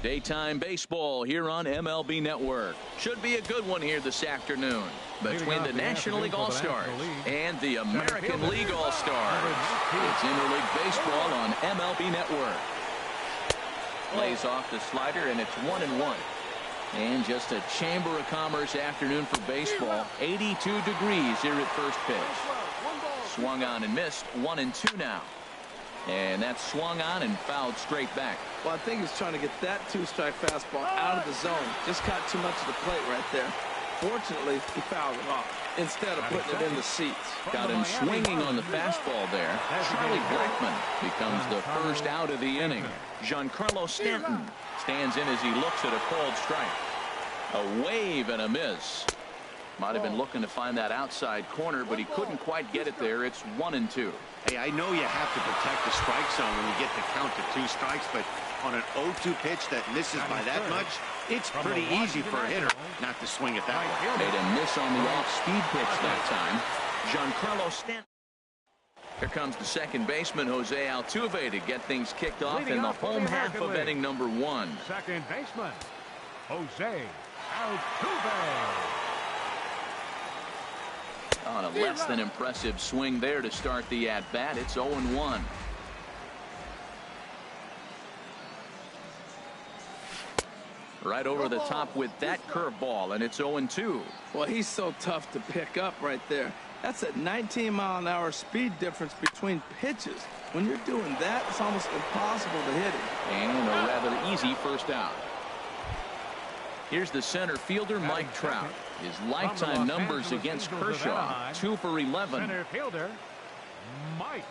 Daytime baseball here on MLB Network. Should be a good one here this afternoon between the National League All-Stars and the American League All-Stars. It's Interleague Baseball on MLB Network. Plays off the slider, and it's 1-1. And just a Chamber of Commerce afternoon for baseball. 82 degrees here at first pitch. Swung on and missed. 1-2 now. And that's swung on and fouled straight back. Well, I think he's trying to get that two-strike fastball out of the zone. Just caught too much of the plate right there. Fortunately, he fouled it off instead of putting it in the seats. Got him swinging on the fastball there. Charlie Blackmon becomes the first out of the inning. Giancarlo Stanton stands in as he looks at a called strike. A wave and a miss. Might have been looking to find that outside corner, but he couldn't quite get it there. It's 1-2. Hey, I know you have to protect the strike zone when you get the count to 2 strikes, but on an 0-2 pitch that misses by that much, it's pretty easy for a hitter not to swing it that way. Made a miss on the off-speed pitch that time. Giancarlo Stanton. Here comes the second baseman, Jose Altuve, to get things kicked off in the home half of inning number 1. Second baseman, Jose Altuve. On a less than impressive swing there to start the at-bat. It's 0-1. Right over the top with that curveball, and it's 0-2. Well, he's so tough to pick up right there. That's a 19-mile-an-hour speed difference between pitches. When you're doing that, it's almost impossible to hit him. And a rather easy first out. Here's the center fielder, Mike Trout. His lifetime numbers against Kershaw, 2 for 11. Center fielder, Mike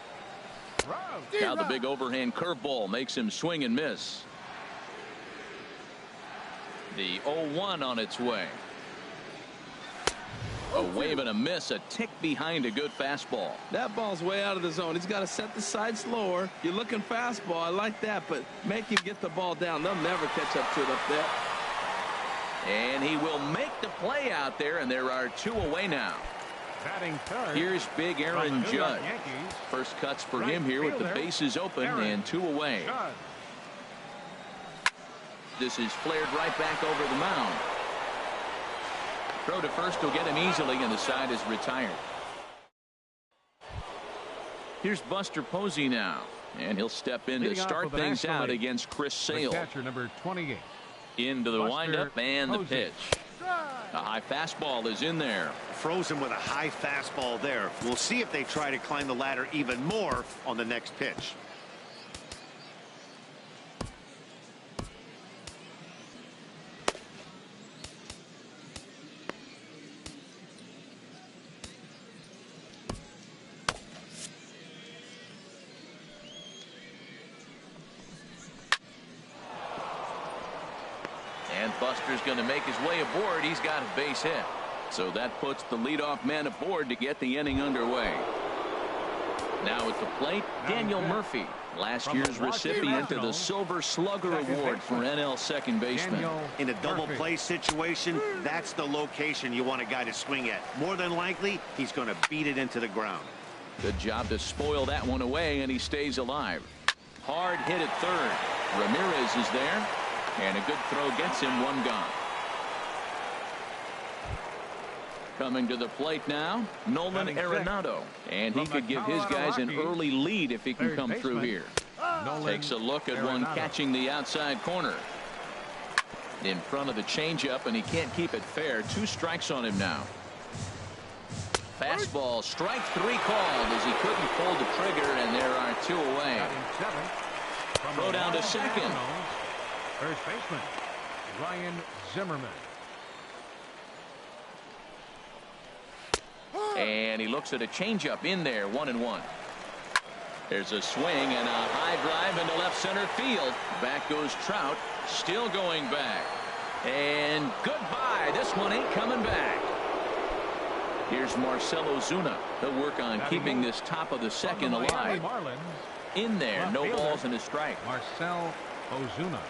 Trout. Now the big overhand curveball makes him swing and miss. The 0-1 on its way. A wave and a miss, a tick behind a good fastball. That ball's way out of the zone. He's got to set the sights lower. You're looking fastball. I like that, but make him get the ball down. They'll never catch up to it up there. And he will make the play out there, and there are 2 away now. Batting third. Here's big Aaron Judge. First cuts for him here with the bases open and 2 away. This is flared right back over the mound. Throw to first will get him easily, and the side is retired. Here's Buster Posey now, and he'll step in to start things out against Chris Sale. Catcher number 28. Into the windup and the pitch. A high fastball is in there. Frozen with a high fastball there. We'll see if they try to climb the ladder even more on the next pitch. Buster's going to make his way aboard. He's got a base hit. So that puts the leadoff man aboard to get the inning underway. Now at the plate, Daniel Murphy, last year's recipient of the Silver Slugger Award for NL second baseman. In a double play situation, that's the location you want a guy to swing at. More than likely, he's going to beat it into the ground. Good job to spoil that one away, and he stays alive. Hard hit at third. Ramirez is there. And a good throw gets him 1 gone. Coming to the plate now, Nolan Arenado. And he could give his guys an early lead if he can come through here. Takes a look at one catching the outside corner. In front of the changeup, and he can't keep it fair. 2 strikes on him now. Fastball, strike 3 called as he couldn't pull the trigger, and there are 2 away. Throw down to second. First baseman, Ryan Zimmerman. And he looks at a changeup in there, 1-1. There's a swing and a high drive into left center field. Back goes Trout, still going back. And goodbye. This one ain't coming back. Here's Marcell Ozuna. He'll work on keeping this top of the second alive. In there, no balls and a strike. Marcell Ozuna.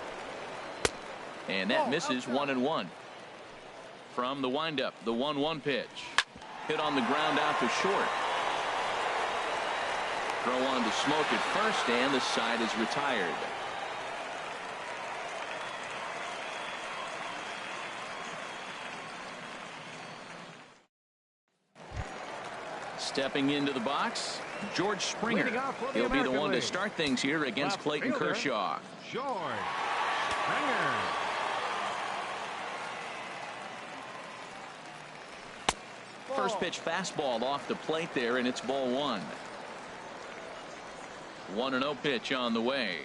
And that misses 1-1. From the windup, the 1-1 pitch. Hit on the ground out to short. Throw on to Smoke at first, and the side is retired. Stepping into the box, George Springer. He'll be the one to start things here against Clayton Kershaw. George Springer. First pitch fastball off the plate there, and it's ball one. 1-0 pitch on the way.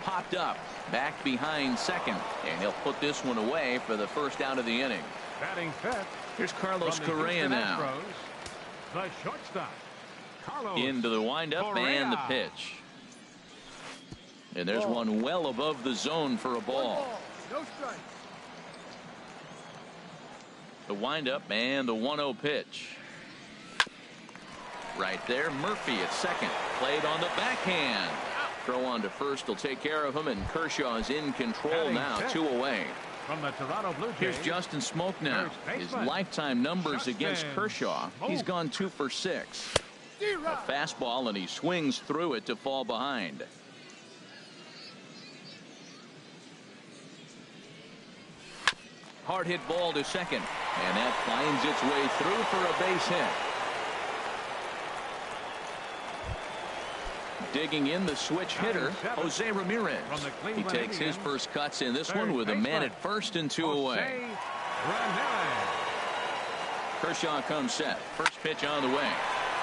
Popped up, back behind second, and he'll put this one away for the first out of the inning. Batting fifth. Here's Carlos Correa now. Astros, the shortstop. Carlos into the windup Correa. and the pitch. And there's one well above the zone for a ball. No strike. The windup and the 1-0 pitch. Right there, Murphy at second. Played on the backhand. Throw on to first will take care of him, and Kershaw is in control now, 2 away. From the Toronto Blue Jays. Here's Justin Smoke now. His lifetime numbers against Kershaw. He's gone 2 for 6. A fastball, and he swings through it to fall behind. Hard hit ball to second, and that finds its way through for a base hit. Digging in the switch hitter, Jose Ramirez. He takes his first cuts in this one with a man at first and 2 away. Kershaw comes set. First pitch on the way.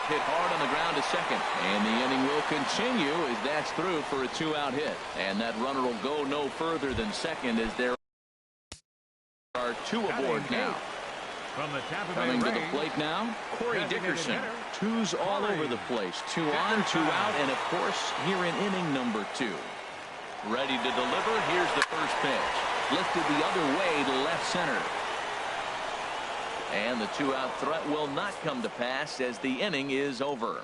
Hit hard on the ground to second, and the inning will continue as that's through for a 2-out hit. And that runner will go no further than second as there are 2 aboard now. Coming to the plate now, Corey Dickerson. 2s all over the place. 2 on, 2 out, and of course here in inning number 2. Ready to deliver. Here's the first pitch. Lifted the other way to left center. And the 2-out threat will not come to pass as the inning is over.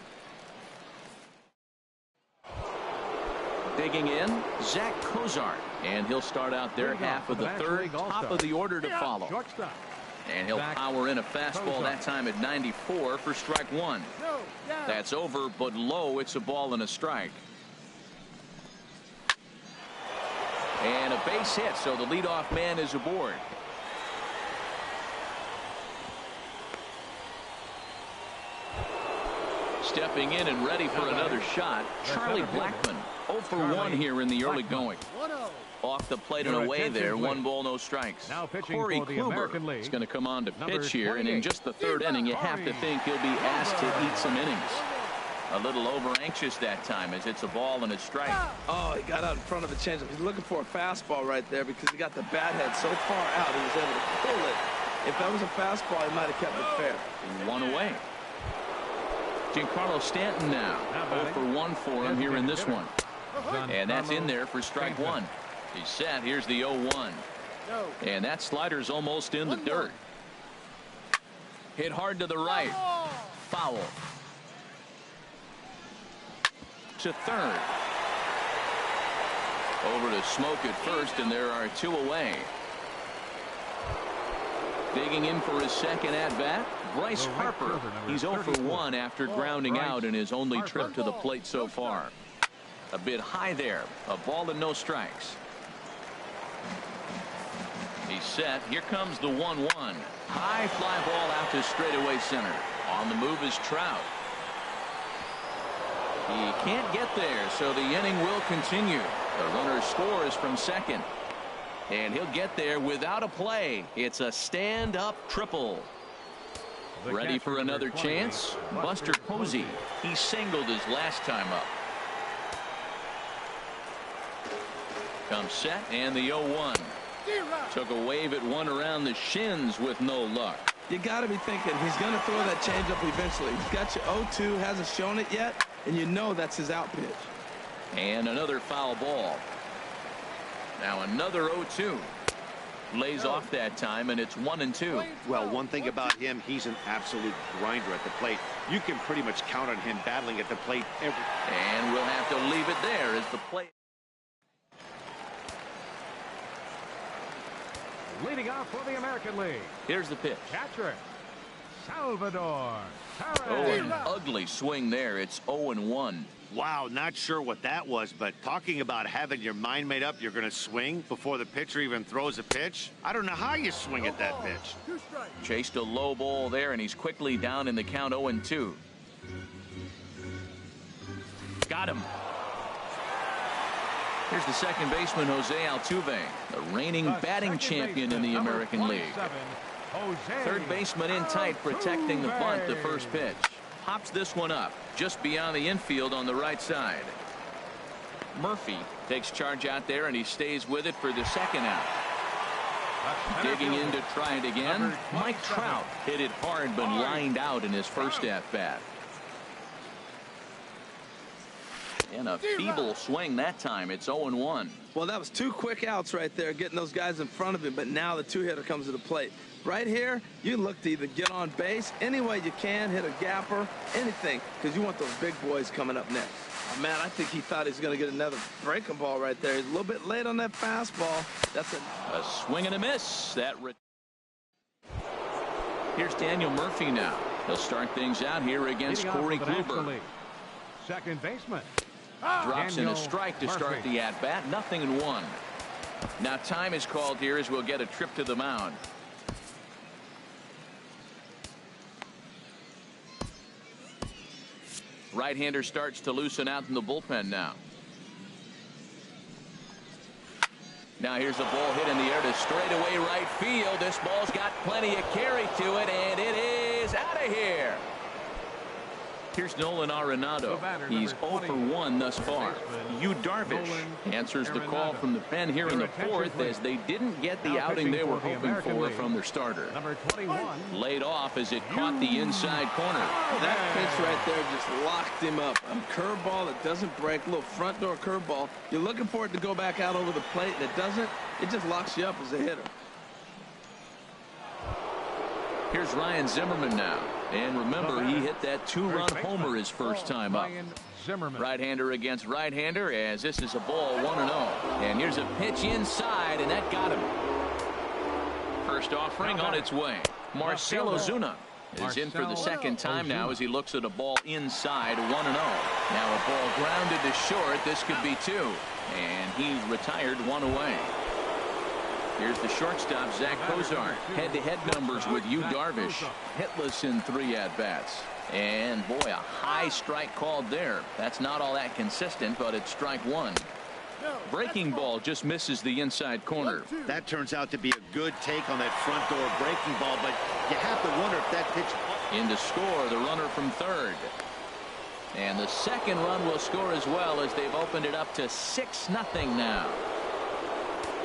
Digging in, Zach Cozart, and he'll start out their half of the third, top of the order to follow. And he'll power in a fastball that time at 94 for strike 1. That's over, but low. It's a ball and a strike. And a base hit, so the leadoff man is aboard. Stepping in and ready for another shot, Charlie Blackmon. 0 for 1 here in the early going. Off the plate and away there. 1 ball, no strikes. Corey Kluber is going to come on to pitch here, and in just the 3rd inning, you have to think he'll be asked to eat some innings. A little over anxious that time as it's a ball and a strike. Oh, he got out in front of the changeup. He's looking for a fastball right there because he got the bat head so far out he was able to pull it. If that was a fastball, he might have kept it fair. 1 away. Giancarlo Stanton now. 0 for 1 for him here in this one. And that's in there for strike 1. He's set. Here's the 0-1. And that slider's almost in the dirt. Hit hard to the right. Foul. To third. Over to Smoke at first, and there are 2 away. Digging in for his second at-bat, Bryce Harper. He's 0 for 1 after grounding out in his only trip to the plate so far. A bit high there. A ball and no strikes. He's set. Here comes the 1-1. High fly ball out to straightaway center. On the move is Trout. He can't get there, so the inning will continue. The runner scores from second. And he'll get there without a play. It's a stand-up triple. Ready for another chance? Buster Posey. He singled his last time up. Comes set, and the 0-1. Took a wave at one around the shins with no luck. You got to be thinking he's going to throw that changeup eventually. He's got you 0-2, hasn't shown it yet, and you know that's his out pitch. And another foul ball. Now another 0-2. Lays off that time, and it's 1-2. Well, one thing about him, he's an absolute grinder at the plate. You can pretty much count on him battling at the plate every. And we'll have to leave it there as the play. Leading off for the American League. Here's the pitch. Catcher, Salvador Oh, Perez. an ugly swing there. It's 0-1. Wow, not sure what that was, but talking about having your mind made up you're going to swing before the pitcher even throws a pitch. I don't know how you swing at that pitch. Chased a low ball there, and he's quickly down in the count 0-2. Got him. Here's the second baseman, Jose Altuve, the reigning batting champion in the American League. Third baseman in tight, protecting the bunt, the first pitch. Pops this one up just beyond the infield on the right side. Murphy takes charge out there, and he stays with it for the second out. Digging in to try it again. Mike Trout hit it hard but lined out in his first at-bat. And a feeble swing that time. It's 0-1. Well, that was 2 quick outs right there, getting those guys in front of him, but now the 2-hitter comes to the plate. Right here, you look to either get on base any way you can, hit a gapper, anything, because you want those big boys coming up next. Oh, man, I think he thought he was going to get another breaking ball right there. He's a little bit late on that fastball. That's a swing and a miss. Here's Daniel Murphy now. He'll start things out here against Corey Kluber. Second baseman. Drops in a strike to start the at-bat. 0-1. Now time is called here as we'll get a trip to the mound. Right-hander starts to loosen out in the bullpen now. Now here's a ball hit in the air to straightaway right field. This ball's got plenty of carry to it, and it is out of here. Here's Nolan Arenado. He's 0 for 1 thus far. Yu Darvish answers the call from the pen here in the fourth, as they didn't get the outing they were hoping for from their starter. Laid off as it caught the inside corner. That pitch right there just locked him up. A curveball that doesn't break, a little front door curveball. You're looking for it to go back out over the plate, and it doesn't. It just locks you up as a hitter. Here's Ryan Zimmerman now. And remember, he hit that 2-run homer his first time up. Right-hander against right-hander, as this is a ball 1-0. And here's a pitch inside, and that got him. First offering on its way. Marcell Ozuna is in for the second time now as he looks at a ball inside. 1-0. Now a ball grounded to short. This could be 2. And he's retired 1 away. Here's the shortstop, Zach Kozar. Head-to-head numbers with Yu Darvish. Hitless in 3 at-bats. And, boy, a high strike called there. That's not all that consistent, but it's strike 1. Breaking ball just misses the inside corner. That turns out to be a good take on that front door breaking ball, but you have to wonder if that pitch... In to score, the runner from third. And the second run will score as well, as they've opened it up to 6-0 now.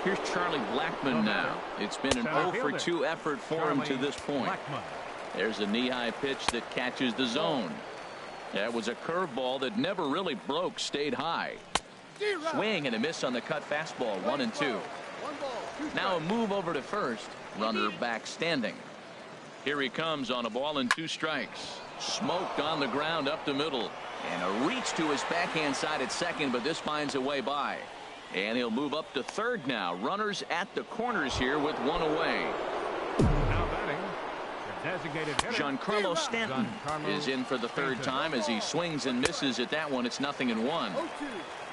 Here's Charlie Blackmon now. It's been an 0 for 2 effort for him to this point. There's a knee-high pitch that catches the zone. That was a curveball that never really broke, stayed high. Swing and a miss on the cut fastball, 1-2. Now a move over to first. Runner back standing. Here he comes on a ball and 2 strikes. Smoked on the ground up the middle. And a reach to his backhand side at second, but this finds a way by. And he'll move up to third now. Runners at the corners here with 1 away. Now batting, the designated hitter, Giancarlo Stanton is in for the third time as he swings and misses at that one. It's 0-1.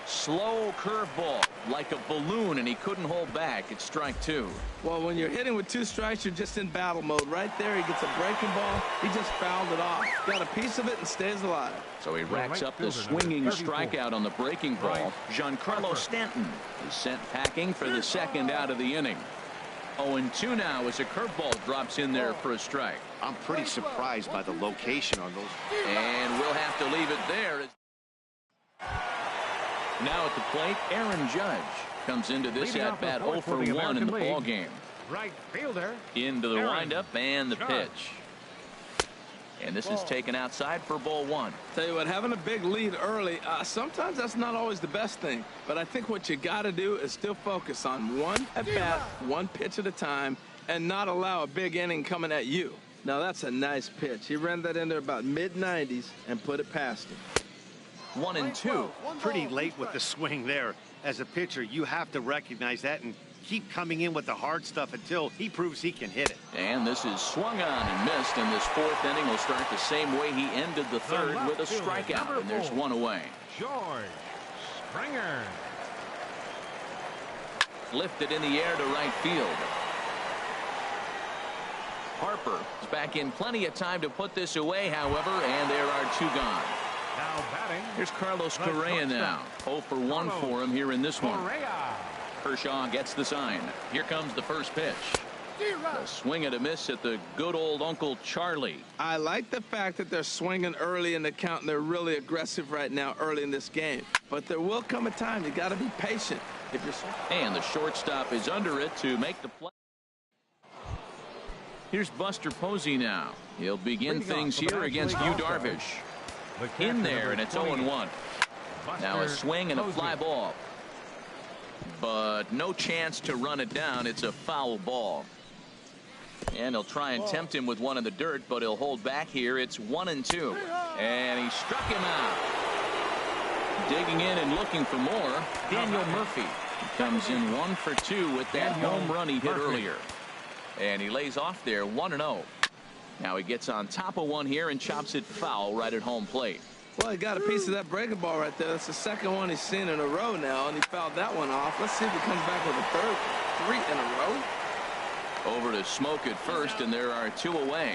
Slow curveball like a balloon, and he couldn't hold back. It's strike 2. Well, when you're hitting with 2 strikes, you're just in battle mode. Right there, he gets a breaking ball. He just fouled it off. Got a piece of it and stays alive. So he racks up the swinging strikeout on the breaking ball. Giancarlo Stanton is sent packing for the second out of the inning. 0-2 now as a curveball drops in there for a strike. I'm pretty surprised by the location on those. And we'll have to leave it there. Now at the plate, Aaron Judge comes into this at-bat 0 for 1 in the ball game. Right fielder. Into the windup and the pitch. And this is taken outside for ball 1. Tell you what, having a big lead early, sometimes that's not always the best thing. But I think what you got to do is still focus on 1 at-bat, 1 pitch at a time, and not allow a big inning coming at you. Now that's a nice pitch. He ran that in there about mid-90s and put it past him. 1-2. Pretty late with the swing there. As a pitcher, you have to recognize that and keep coming in with the hard stuff until he proves he can hit it. And this is swung on and missed, and this 4th inning will start the same way he ended the 3rd with a strikeout, and there's 1 away. George Springer. Lifted in the air to right field. Harper is back in plenty of time to put this away, however, and there are two gone. Now batting. Here's Carlos Correa now. 0 for 1 for him here in this one. Kershaw gets the sign. Here comes the first pitch. A swing and a miss at the good old Uncle Charlie. I like the fact that they're swinging early in the count, and they're really aggressive right now early in this game. But there will come a time you got to be patient. If you're and the shortstop is under it to make the play. Here's Buster Posey now. He'll begin things here against Yu Darvish. In there, and it's 0-1. Now a swing and a fly ball. But no chance to run it down. It's a foul ball. And he'll try and tempt him with one in the dirt, but he'll hold back here. It's 1-2. And he struck him out. Digging in and looking for more, Daniel Murphy. He comes in 1 for 2 with that home run he hit earlier. And he lays off there 1-0. Now he gets on top of one here and chops it foul right at home plate. Well, he got a piece of that breaking ball right there. That's the second one he's seen in a row now, and he fouled that one off. Let's see if he comes back with a third. 3 in a row. Over to Smoke at first, and there are 2 away.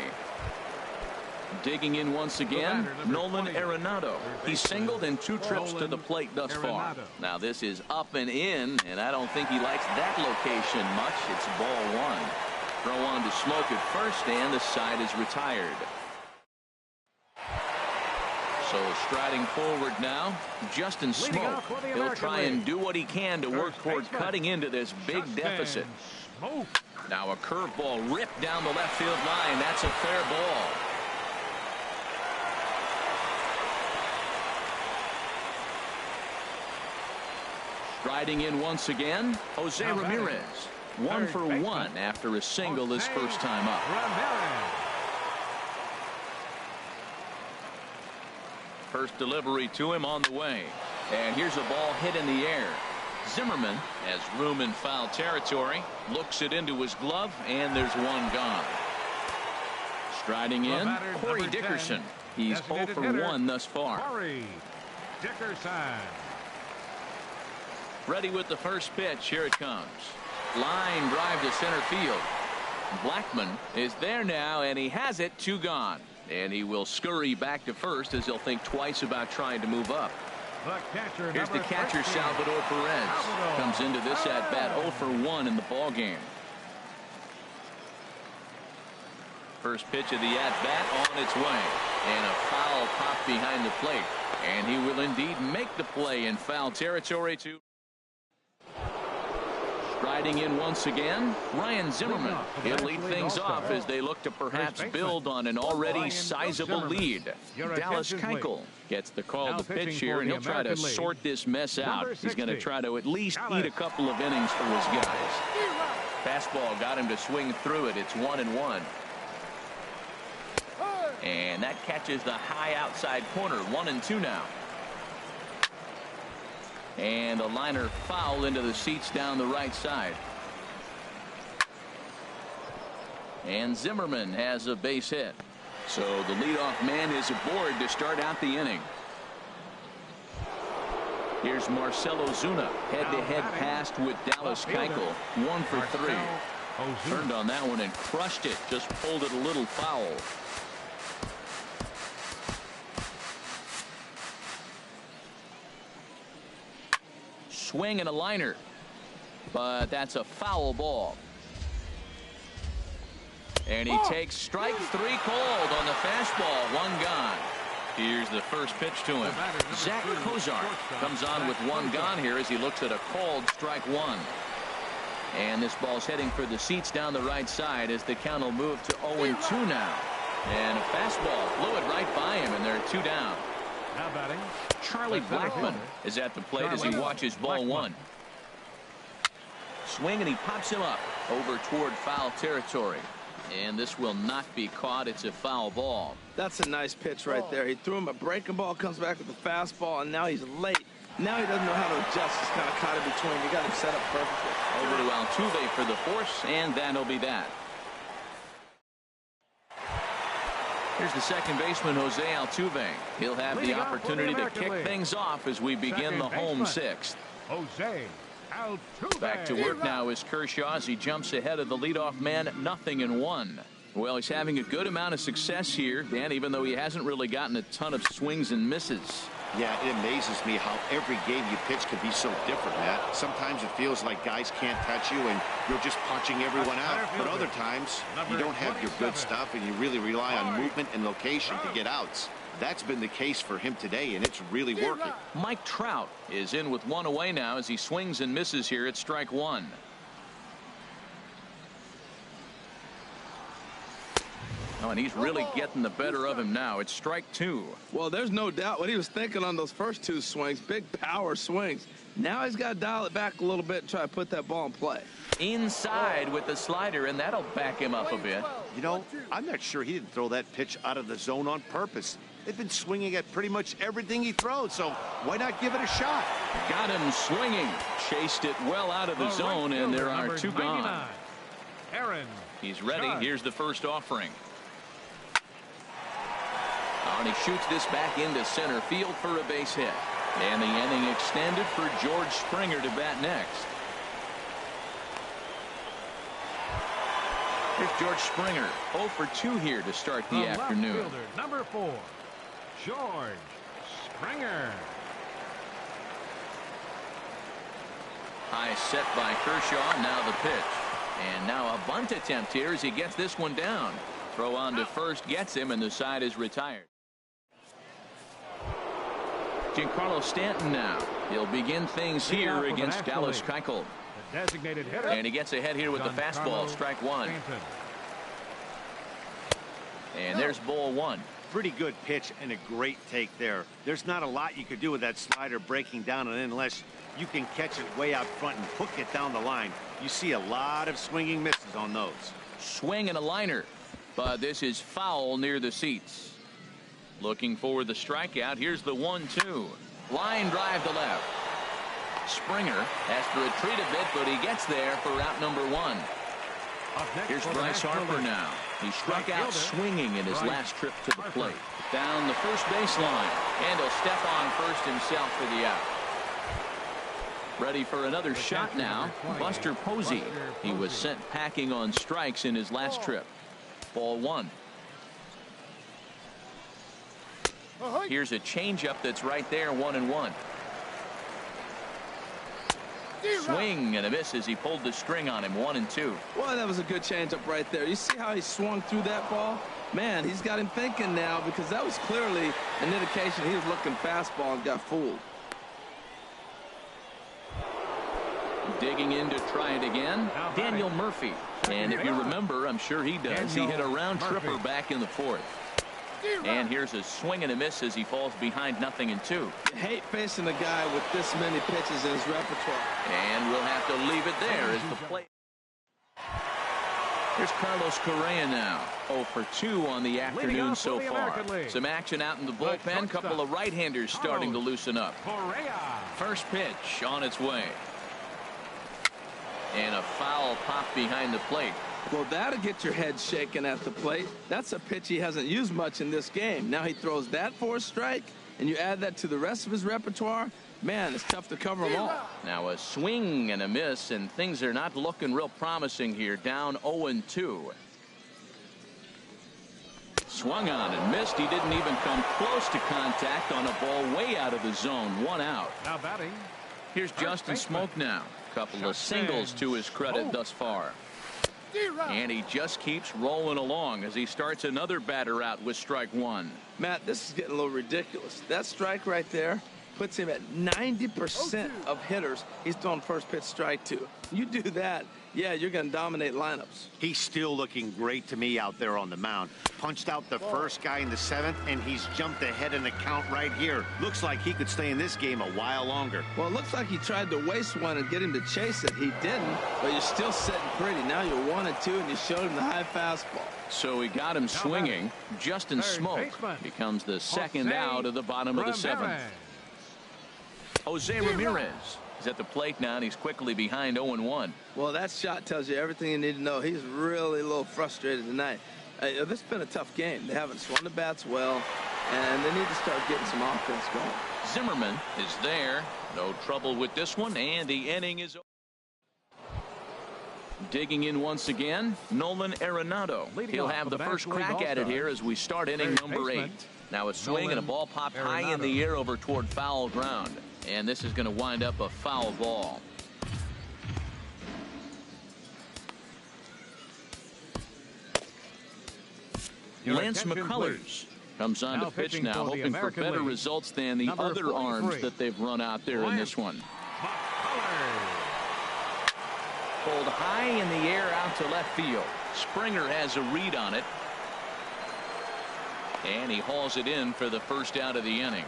Digging in once again, Nolan Arenado. He singled in 2 trips to the plate thus far. Now this is up and in, and I don't think he likes that location much. It's ball 1. Throw on to Smoke at first, and the side is retired. So striding forward now, Justin Smoke. He'll try and do what he can to work toward cutting into this big deficit. Now a curveball ripped down the left field line. That's a fair ball. Striding in once again, Jose Ramirez. 1 for 1 after a single his first time up. First delivery to him on the way. And here's a ball hit in the air. Zimmerman has room in foul territory. Looks it into his glove, and there's one gone. Striding in, Corey Dickerson. He's 0 for 1 thus far. Corey Dickerson. Ready with the first pitch. Here it comes. Line drive to center field. Blackman is there now, and he has it. 2 gone. And he will scurry back to first as he'll think twice about trying to move up. Here's the catcher, Salvador Perez. Comes into this at bat 0 for 1 in the ball game. First pitch of the at bat on its way, and a foul pop behind the plate, and he will indeed make the play in foul territory. To striding in once again, Ryan Zimmerman. He'll lead things off as they look to perhaps build on an already sizable lead. Dallas Keuchel gets the call to pitch here, and he'll try to sort this mess out. He's going to try to at least eat a couple of innings for his guys. Fastball got him to swing through it. It's 1-1. And that catches the high outside corner. 1-2 now. And a liner foul into the seats down the right side. And Zimmerman has a base hit. So the leadoff man is aboard to start out the inning. Here's Marcell Ozuna. Head-to-head pass with Dallas Keuchel. 1 for 3. Turned on that one and crushed it. Just pulled it a little foul. Swing and a liner, but that's a foul ball. And he takes strike 3 cold on the fastball. 1 gone. Here's the first pitch to him. Zach Kozar comes on with 1 gone here as he looks at a called strike 1. And this ball's heading for the seats down the right side as the count will move to 0-2 now. And a fastball blew it right by him, and they're 2 down. Now batting, Charlie Blackmon is at the plate as he watches ball 1. Swing, and he pops him up over toward foul territory. And this will not be caught. It's a foul ball. That's a nice pitch right there. He threw him a breaking ball, comes back with the fastball, and now he's late. Now he doesn't know how to adjust. He's kind of caught in between. You got him set up perfectly. Over to Altuve for the force, and that'll be that. Here's the second baseman, Jose Altuve. He'll have the opportunity to kick things off as we begin the home sixth. Jose Altuve. Back to work now is Kershaw as he jumps ahead of the leadoff man, 0-1. Well, he's having a good amount of success here, Dan, even though he hasn't really gotten a ton of swings and misses. Yeah, it amazes me how every game you pitch can be so different, Matt. Sometimes it feels like guys can't touch you and you're just punching everyone out. But other times, you don't have your good stuff and you really rely on movement and location to get outs. That's been the case for him today, and it's really working. Mike Trout is in with one away now as he swings and misses here at strike one. Oh, and he's really getting the better of him now. It's strike two. Well, there's no doubt what he was thinking on those first two swings. Big power swings. Now he's got to dial it back a little bit and try to put that ball in play. Inside with the slider, and that'll back him up a bit. You know, I'm not sure he didn't throw that pitch out of the zone on purpose. They've been swinging at pretty much everything he throws, so why not give it a shot? Got him swinging. Chased it well out of the zone, and there are two gone. Aaron. He's ready. Here's the first offering. And he shoots this back into center field for a base hit. And the inning extended for George Springer to bat next. Here's George Springer, 0 for 2 here to start the afternoon. Left fielder, number 4, George Springer. High set by Kershaw. Now the pitch. And now a bunt attempt here as he gets this one down. Throw on to first gets him, and the side is retired. Giancarlo Stanton now. He'll begin things here against Dallas Keuchel. Designated hitter. And he gets ahead here with the fastball, strike one. And there's ball one. Pretty good pitch and a great take there. There's not a lot you could do with that slider breaking down and in unless you can catch it way out front and hook it down the line. You see a lot of swinging misses on those. Swing and a liner, but this is foul near the seats. Looking for the strikeout. Here's the 1-2. Line drive to left. Springer has to retreat a bit, but he gets there for out number one. Here's Bryce Harper now. He struck out swinging in his last trip to the plate. Down the first baseline, and he'll step on first himself for the out. Ready for another shot now. Buster Posey. He was sent packing on strikes in his last trip. Ball one. Here's a changeup that's right there, 1-1. Swing and a miss as he pulled the string on him, 1-2. Well, that was a good changeup right there. You see how he swung through that ball? Man, he's got him thinking now because that was clearly an indication he was looking fastball and got fooled. Digging in to try it again, Daniel Murphy. And if you remember, I'm sure he does, he hit a round tripper back in the fourth. And here's a swing and a miss as he falls behind 0-2. You hate facing a guy with this many pitches in his repertoire. And we'll have to leave it there as the play. Here's Carlos Correa now. 0 for 2 on the afternoon so far. Some action out in the bullpen. Couple of right-handers starting to loosen up. First pitch on its way. And a foul pop behind the plate. Well, that'll get your head shaken at the plate. That's a pitch he hasn't used much in this game. Now he throws that for a strike, and you add that to the rest of his repertoire. Man, it's tough to cover them all. Now a swing and a miss, and things are not looking real promising here. Down 0-2. Swung on and missed. He didn't even come close to contact on a ball way out of the zone. 1 out. Now batting. Here's Justin Smoke now. Couple of singles to his credit thus far. And he just keeps rolling along as he starts another batter out with strike one. Matt, this is getting a little ridiculous. That strike right there puts him at 90% of hitters he's throwing first pitch strike to. You do that, yeah, you're going to dominate lineups. He's still looking great to me out there on the mound. Punched out the first guy in the 7th, and he's jumped ahead in the count right here. Looks like he could stay in this game a while longer. Well, it looks like he tried to waste one and get him to chase it. He didn't, but you're still sitting pretty. Now you're 1-2, and you showed him the high fastball. So he got him swinging. Justin Smoke becomes the second out of the bottom of the 7th. Jose Ramirez is at the plate now, and he's quickly behind 0-1. Well, that shot tells you everything you need to know. He's really a little frustrated tonight. This has been a tough game. They haven't swung the bats well, and they need to start getting some offense going. Zimmerman is there. No trouble with this one, and the inning is over. Digging in once again, Nolan Arenado. He'll have the first crack at it here as we start inning number 8. Now a swing and a ball popped high in the air over toward foul ground. And this is going to wind up a foul ball. Lance McCullers comes on to pitch now, hoping for better results than the other arms that they've run out there in this one. Pulled high in the air out to left field. Springer has a read on it. And he hauls it in for the first out of the inning.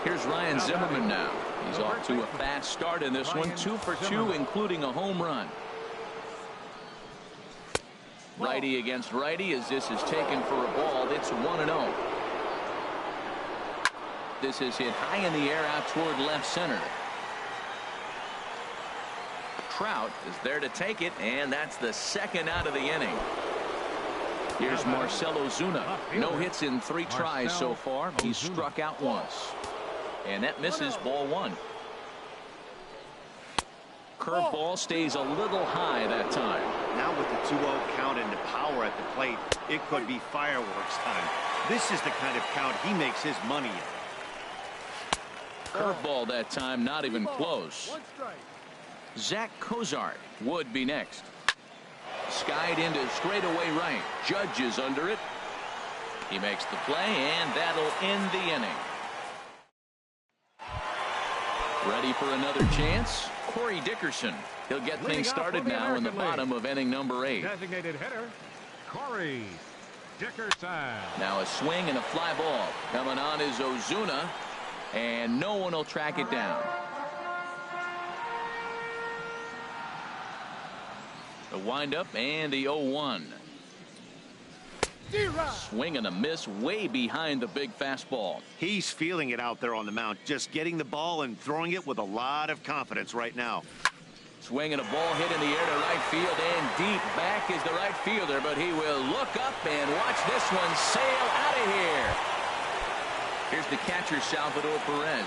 Here's Ryan Zimmerman now. He's off to a fast start in this one. 2 for 2, including a home run. Righty against righty as this is taken for a ball. It's 1-0. This is hit high in the air out toward left center. Trout is there to take it, and that's the second out of the inning. Here's Marcell Ozuna. No hits in 3 tries so far. He's struck out once. And that misses ball 1. Curveball stays a little high that time. Now with the 2-0 count and the power at the plate, it could be fireworks time. This is the kind of count he makes his money in. Curveball that time, not even close. Zach Cozart would be next. Skied into straightaway right. Judge is under it. He makes the play, and that'll end the inning. Ready for another chance? Corey Dickerson. He'll get things started now in the bottom of inning number 8. Designated hitter, Corey Dickerson. Now a swing and a fly ball. Coming on is Ozuna, and no one will track it down. The windup and the 0-1. Swing and a miss way behind the big fastball. He's feeling it out there on the mound, just getting the ball and throwing it with a lot of confidence right now. Swing and a ball hit in the air to right field, and deep back is the right fielder, but he will look up and watch this one sail out of here. Here's the catcher, Salvador Perez.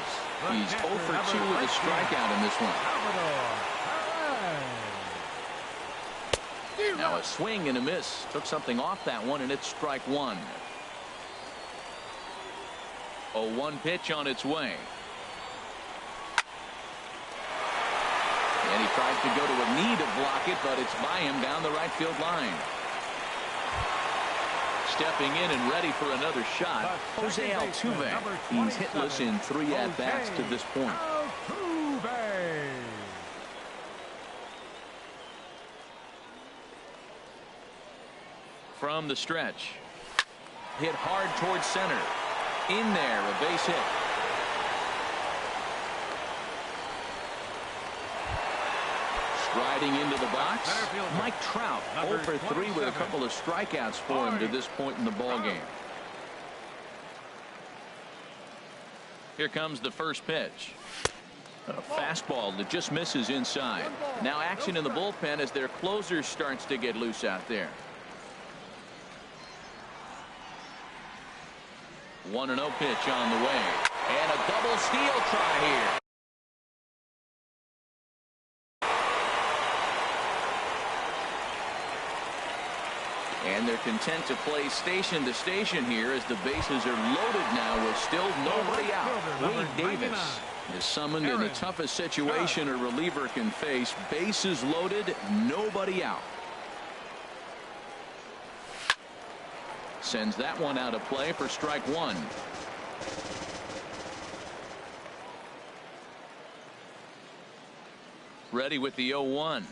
He's 0 for 2 with a strikeout in this one. Now a swing and a miss. Took something off that one, and it's strike 1. 0-1 pitch on its way. And he tries to go to a knee to block it, but it's by him down the right field line. Stepping in and ready for another shot, Jose Altuve. He's hitless in 3 at-bats to this point. From the stretch. Hit hard towards center. In there, a base hit. Striding into the box, Mike Trout, 0 for 3 with a couple of strikeouts for him to this point in the ballgame. Here comes the first pitch. A fastball that just misses inside. Now action in the bullpen as their closer starts to get loose out there. 1-0 pitch on the way. And a double steal try here. And they're content to play station to station here as the bases are loaded now with still nobody out. Wade Davis is summoned in the toughest situation a reliever can face. Bases loaded, nobody out. Sends that one out of play for strike 1. Ready with the 0-1.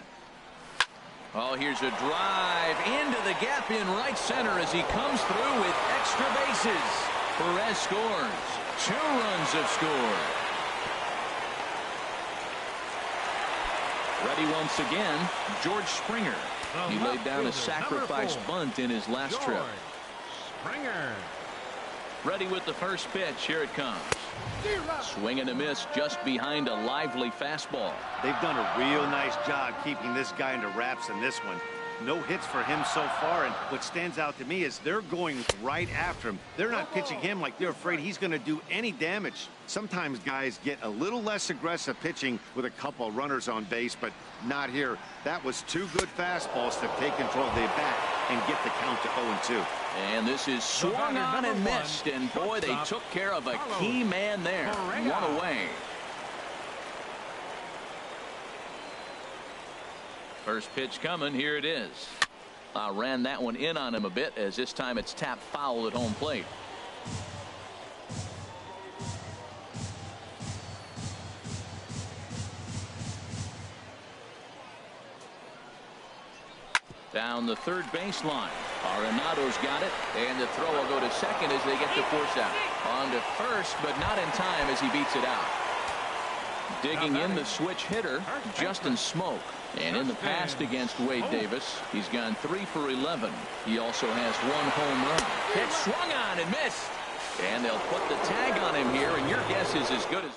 Oh, here's a drive into the gap in right center as he comes through with extra bases. Perez scores. 2 runs have scored. Ready once again, George Springer. He laid down a sacrifice bunt in his last trip. Springer. Ready with the first pitch. Here it comes. Swing and a miss just behind a lively fastball. They've done a real nice job keeping this guy under wraps in this one. No hits for him so far, and what stands out to me is they're going right after him. They're not pitching him like they're afraid he's going to do any damage. Sometimes guys get a little less aggressive pitching with a couple runners on base, but not here. That was two good fastballs to take control of the bat and get the count to 0-2. And this is swung on and missed, and boy, they took care of a key man there. One away. First pitch coming. Here it is. Ran that one in on him a bit, as this time it's tapped foul at home plate. Down the third baseline. Arenado's got it, and the throw will go to second as they get the force out. On to first, but not in time as he beats it out. Digging in the switch hitter, Justin Smoke. And in the past against Wade Davis, he's gone 3 for 11. He also has 1 home run. Pitch swung on and missed. And they'll put the tag on him here, and your guess is as good as...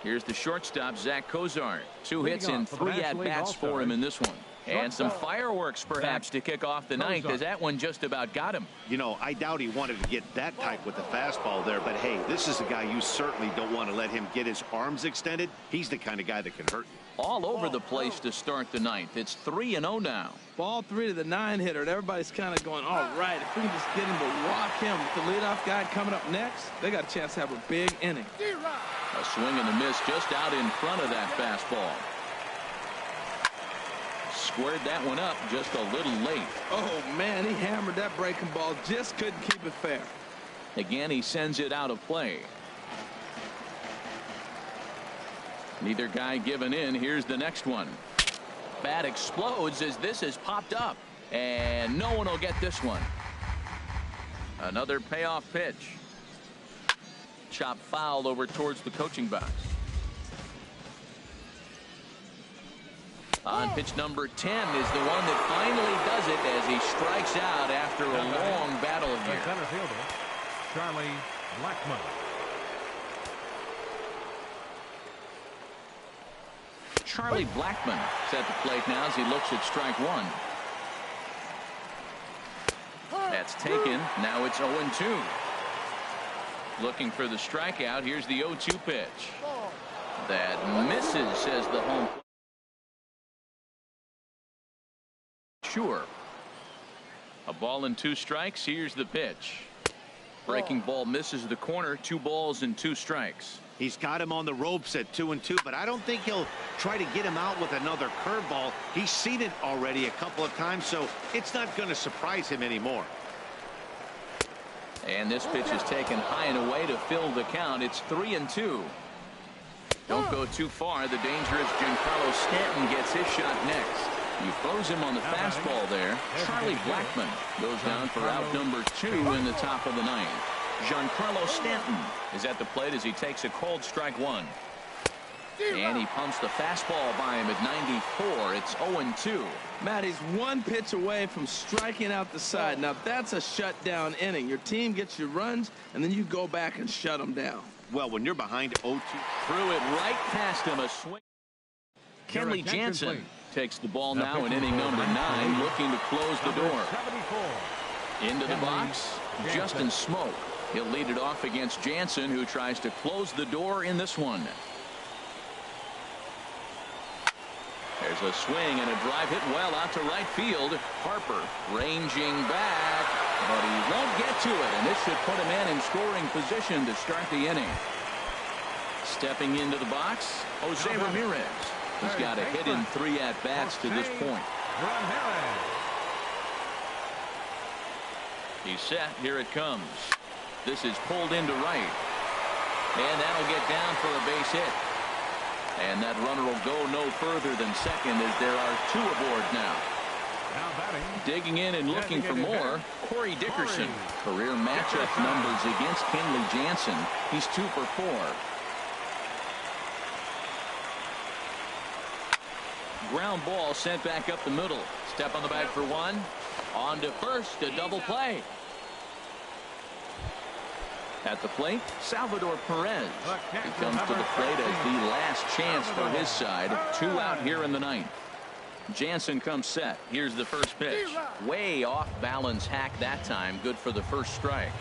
Here's the shortstop, Zach Kozar. 2 hits and 3 at-bats for him in this one. And some fireworks, perhaps, to kick off the ninth, as that one just about got him. You know, I doubt he wanted to get that type with the fastball there, but hey, this is a guy you certainly don't want to let him get his arms extended. He's the kind of guy that can hurt you. All over the place to start the ninth. It's 3-0 now. Ball 3 to the 9-hitter, and everybody's kind of going, all right, if we can just get him to walk him with the leadoff guy coming up next, they got a chance to have a big inning. A swing and a miss just out in front of that fastball. Squared that one up just a little late. Oh, man, he hammered that breaking ball. Just couldn't keep it fair. Again, he sends it out of play. Neither guy giving in. Here's the next one. Bat explodes as this has popped up. And no one will get this one. Another payoff pitch. Chop foul over towards the coaching box. On pitch number 10 is the one that finally does it as he strikes out after a long battle here. Center fielder, Charlie Blackmon. Charlie Blackmon is at the plate now as he looks at strike one. That's taken. Now it's 0-2. Looking for the strikeout. Here's the 0-2 pitch. That misses, says the home. Sure. A ball and 2 strikes. Here's the pitch. Breaking ball misses the corner. 2 balls and 2 strikes. He's got him on the ropes at 2-2, but I don't think he'll try to get him out with another curveball. He's seen it already a couple of times, so it's not going to surprise him anymore. And this pitch is taken high and away to fill the count. It's 3-2. Don't go too far. The dangerous Giancarlo Stanton gets his shot next. You froze him on the fastball there. Charlie Blackmon goes down for out number 2 in the top of the ninth. Giancarlo Stanton is at the plate as he takes a cold strike 1. And he pumps the fastball by him at 94. It's 0-2. Matt, he's 1 pitch away from striking out the side. Now, that's a shutdown inning. Your team gets your runs, and then you go back and shut them down. Well, when you're behind 0-2. Threw it right past him. A swing. Kenley Jansen takes the ball now in inning number 9, looking to close the door. Into the box, Justin Smoke. He'll lead it off against Jansen, who tries to close the door in this one. There's a swing and a drive hit well out to right field. Harper ranging back, but he won't get to it, and this should put a man in scoring position to start the inning. Stepping into the box, Jose Ramirez. He's got a hit in 3 at-bats to this point. He's set. Here it comes. This is pulled into right. And that'll get down for a base hit. And that runner will go no further than second as there are 2 aboard now. Digging in and looking for more, Corey Dickerson. Career matchup numbers against Kenley Jansen. He's 2 for 4. Ground ball sent back up the middle. Step on the bag for 1. On to first, a double play. At the plate, Salvador Perez. He comes to the plate as the last chance for his side. 2 out here in the ninth. Jansen comes set. Here's the first pitch. Way off balance hack that time. Good for the first strike.